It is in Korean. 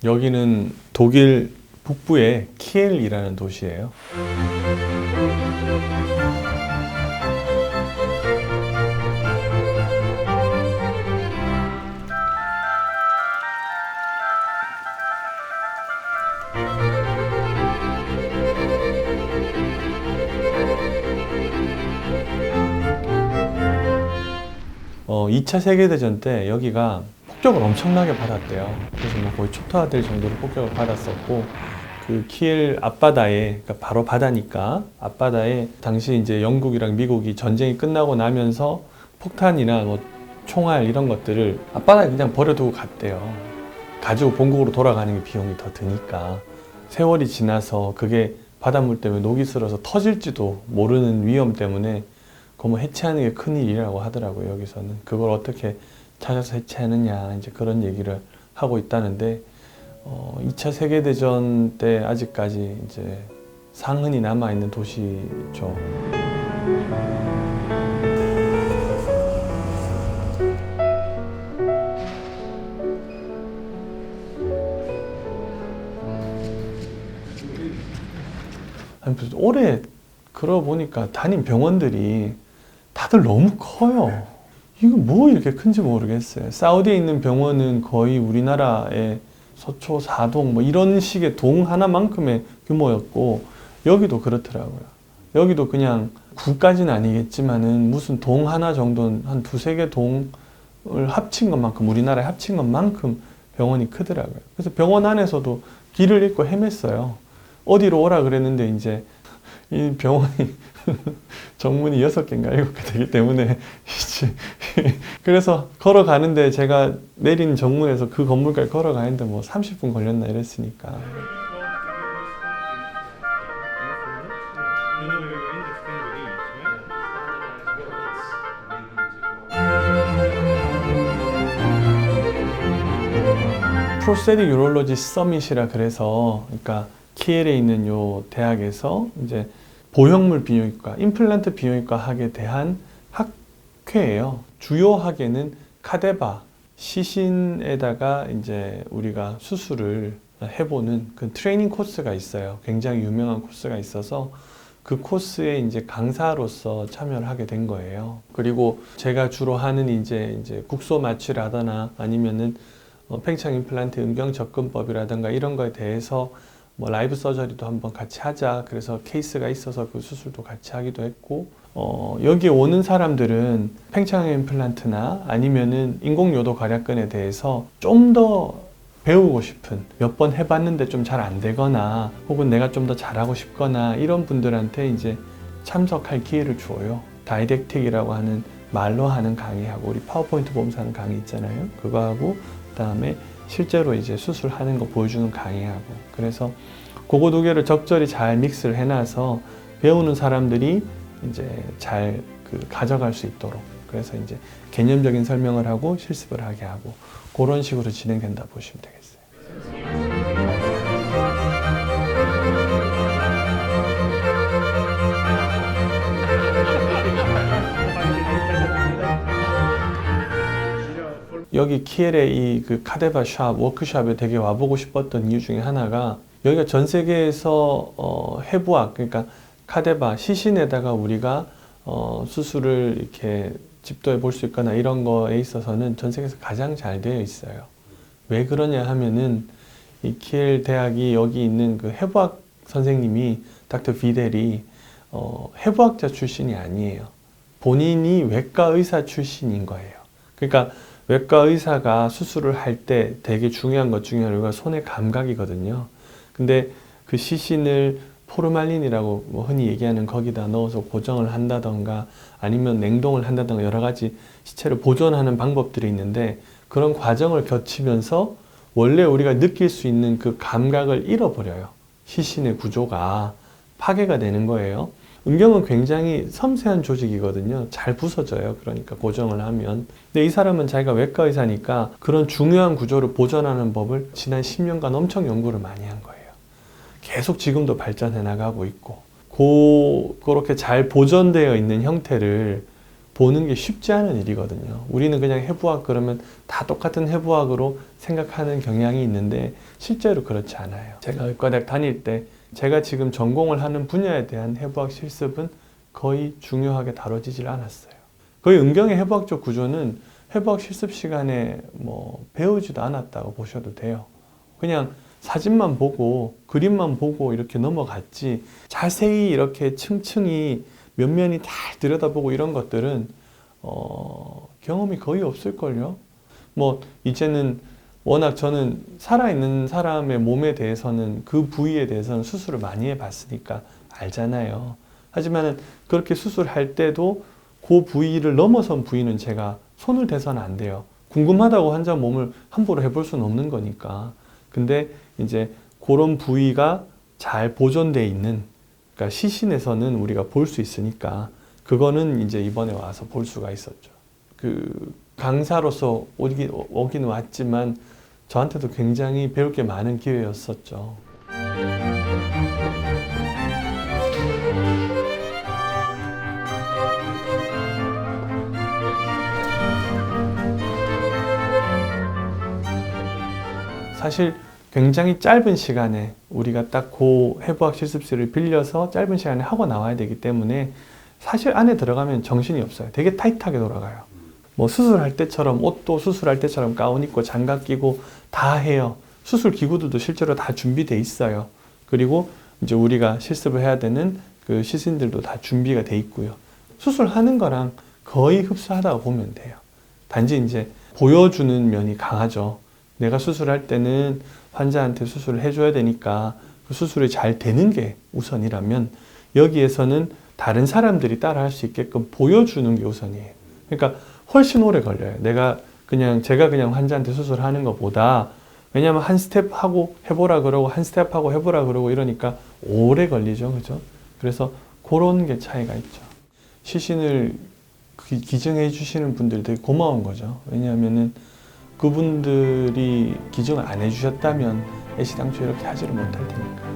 여기는 독일 북부의 키엘이라는 도시예요. 2차 세계대전 때 여기가 폭격을 엄청나게 받았대요. 그래서 뭐 거의 초토화될 정도로 폭격을 받았었고, 그 키엘 앞바다에, 그러니까 바로 바다니까 앞바다에 당시 이제 영국이랑 미국이 전쟁이 끝나고 나면서 폭탄이나 뭐 총알 이런 것들을 앞바다에 그냥 버려두고 갔대요. 가지고 본국으로 돌아가는 게 비용이 더 드니까. 세월이 지나서 그게 바닷물 때문에 녹이 슬어서 터질지도 모르는 위험 때문에 그거 뭐 해체하는 게 큰일이라고 하더라고요. 여기서는 그걸 어떻게 찾아서 해체하느냐 이제 그런 얘기를 하고 있다는데, 2차 세계대전 때 아직까지 이제 상흔이 남아있는 도시죠. 올해 그러고 보니까 다닌 병원들이 다들 너무 커요. 이거 뭐 이렇게 큰지 모르겠어요. 사우디에 있는 병원은 거의 우리나라의 서초, 사동 뭐 이런 식의 동 하나만큼의 규모였고, 여기도 그렇더라고요. 여기도 그냥 구까지는 아니겠지만은 무슨 동 하나 정도는 한 두세 개 동을 합친 것만큼, 우리나라에 합친 것만큼 병원이 크더라고요. 그래서 병원 안에서도 길을 잃고 헤맸어요. 어디로 오라 그랬는데 이제 이 병원이 정문이 6개인가 7개 되기 때문에 이제 그래서 걸어가는데, 제가 내린 정문에서 그 건물까지 걸어가는데 뭐 30분 걸렸나 이랬으니까. 프로스테틱 유롤로지 서밋이라 그래서, 그러니까 키엘에 있는 요 대학에서 이제 보형물 비뇨기과, 임플란트 비뇨기과 학에 대한 학회예요. 주요 학에는 카데바, 시신에다가 이제 우리가 수술을 해보는 그 트레이닝 코스가 있어요. 굉장히 유명한 코스가 있어서 그 코스에 이제 강사로서 참여를 하게 된 거예요. 그리고 제가 주로 하는 이제 국소 마취라거나 아니면은 팽창 임플란트 음경 접근법이라든가 이런 거에 대해서 뭐 라이브 서저리도 한번 같이 하자. 그래서 케이스가 있어서 그 수술도 같이 하기도 했고, 여기에 오는 사람들은 팽창 임플란트나 아니면은 인공요도 괄약근에 대해서 좀 더 배우고 싶은, 몇 번 해봤는데 좀 잘 안 되거나 혹은 내가 좀 더 잘하고 싶거나 이런 분들한테 이제 참석할 기회를 주어요. 다이렉틱이라고 하는 말로 하는 강의하고, 우리 파워포인트 보면서 하는 강의 있잖아요. 그거 하고, 그다음에 실제로 이제 수술하는 거 보여주는 강의하고, 그래서 그거 두 개를 적절히 잘 믹스를 해놔서 배우는 사람들이 이제 잘 가져갈 수 있도록, 그래서 이제 개념적인 설명을 하고 실습을 하게 하고, 그런 식으로 진행된다 보시면 되겠어요. 여기 키엘의 이 카데바 샵, 워크샵에 되게 와보고 싶었던 이유 중에 하나가, 여기가 전 세계에서 해부학, 그러니까 카데바, 시신에다가 우리가 수술을 이렇게 집도해 볼 수 있거나 이런 거에 있어서는 전 세계에서 가장 잘 되어 있어요. 왜 그러냐 하면은, 이 키엘 대학이 여기 있는 그 해부학 선생님이 닥터 비델이 해부학자 출신이 아니에요. 본인이 외과 의사 출신인 거예요. 그러니까 외과 의사가 수술을 할 때 되게 중요한 것 중에 하나가 손의 감각이거든요. 근데 그 시신을 포르말린이라고 뭐 흔히 얘기하는 거기다 넣어서 고정을 한다던가 아니면 냉동을 한다던가 여러 가지 시체를 보존하는 방법들이 있는데, 그런 과정을 거치면서 원래 우리가 느낄 수 있는 그 감각을 잃어버려요. 시신의 구조가 파괴가 되는 거예요. 음경은 굉장히 섬세한 조직이거든요. 잘 부서져요. 그러니까 고정을 하면. 근데 이 사람은 자기가 외과 의사니까 그런 중요한 구조를 보존하는 법을 지난 10년간 엄청 연구를 많이 한 거예요. 계속 지금도 발전해 나가고 있고, 그렇게 잘 보존되어 있는 형태를 보는 게 쉽지 않은 일이거든요. 우리는 그냥 해부학 그러면 다 똑같은 해부학으로 생각하는 경향이 있는데 실제로 그렇지 않아요. 제가 의과대학 다닐 때 제가 지금 전공을 하는 분야에 대한 해부학 실습은 거의 중요하게 다뤄지질 않았어요. 거의 은경의 해부학적 구조는 해부학 실습 시간에 뭐 배우지도 않았다고 보셔도 돼요. 그냥 사진만 보고 그림만 보고 이렇게 넘어갔지 자세히 이렇게 층층이 면면이 다 들여다보고 이런 것들은 경험이 거의 없을걸요. 뭐 이제는 워낙 저는 살아있는 사람의 몸에 대해서는 그 부위에 대해서는 수술을 많이 해봤으니까 알잖아요. 하지만 그렇게 수술할 때도 그 부위를 넘어선 부위는 제가 손을 대서는 안 돼요. 궁금하다고 환자 몸을 함부로 해볼 수는 없는 거니까. 근데 이제 그런 부위가 잘 보존되어 있는, 그러니까 시신에서는 우리가 볼 수 있으니까 그거는 이제 이번에 와서 볼 수가 있었죠. 그 강사로서 오긴 왔지만 저한테도 굉장히 배울 게 많은 기회였었죠. 사실 굉장히 짧은 시간에 우리가 딱 그 해부학 실습실을 빌려서 짧은 시간에 하고 나와야 되기 때문에 사실 안에 들어가면 정신이 없어요. 되게 타이트하게 돌아가요. 뭐 수술할 때처럼 옷도 수술할 때처럼 가운 입고 장갑 끼고 다 해요. 수술 기구들도 실제로 다 준비돼 있어요. 그리고 이제 우리가 실습을 해야 되는 그 시신들도 다 준비가 돼 있고요. 수술하는 거랑 거의 흡사하다고 보면 돼요. 단지 이제 보여주는 면이 강하죠. 내가 수술할 때는 환자한테 수술을 해줘야 되니까 그 수술이 잘 되는 게 우선이라면 여기에서는 다른 사람들이 따라 할 수 있게끔 보여주는 게 우선이에요. 그러니까 훨씬 오래 걸려요. 제가 그냥 환자한테 수술하는 것보다, 왜냐하면 한 스텝 하고 해보라 그러고 한 스텝 하고 해보라 그러고 이러니까 오래 걸리죠. 그죠? 그래서 그런 게 차이가 있죠. 시신을 기증해 주시는 분들이 되게 고마운 거죠. 왜냐하면은 그분들이 기증을 안 해주셨다면 애시당초 이렇게 하지를 못할 테니까.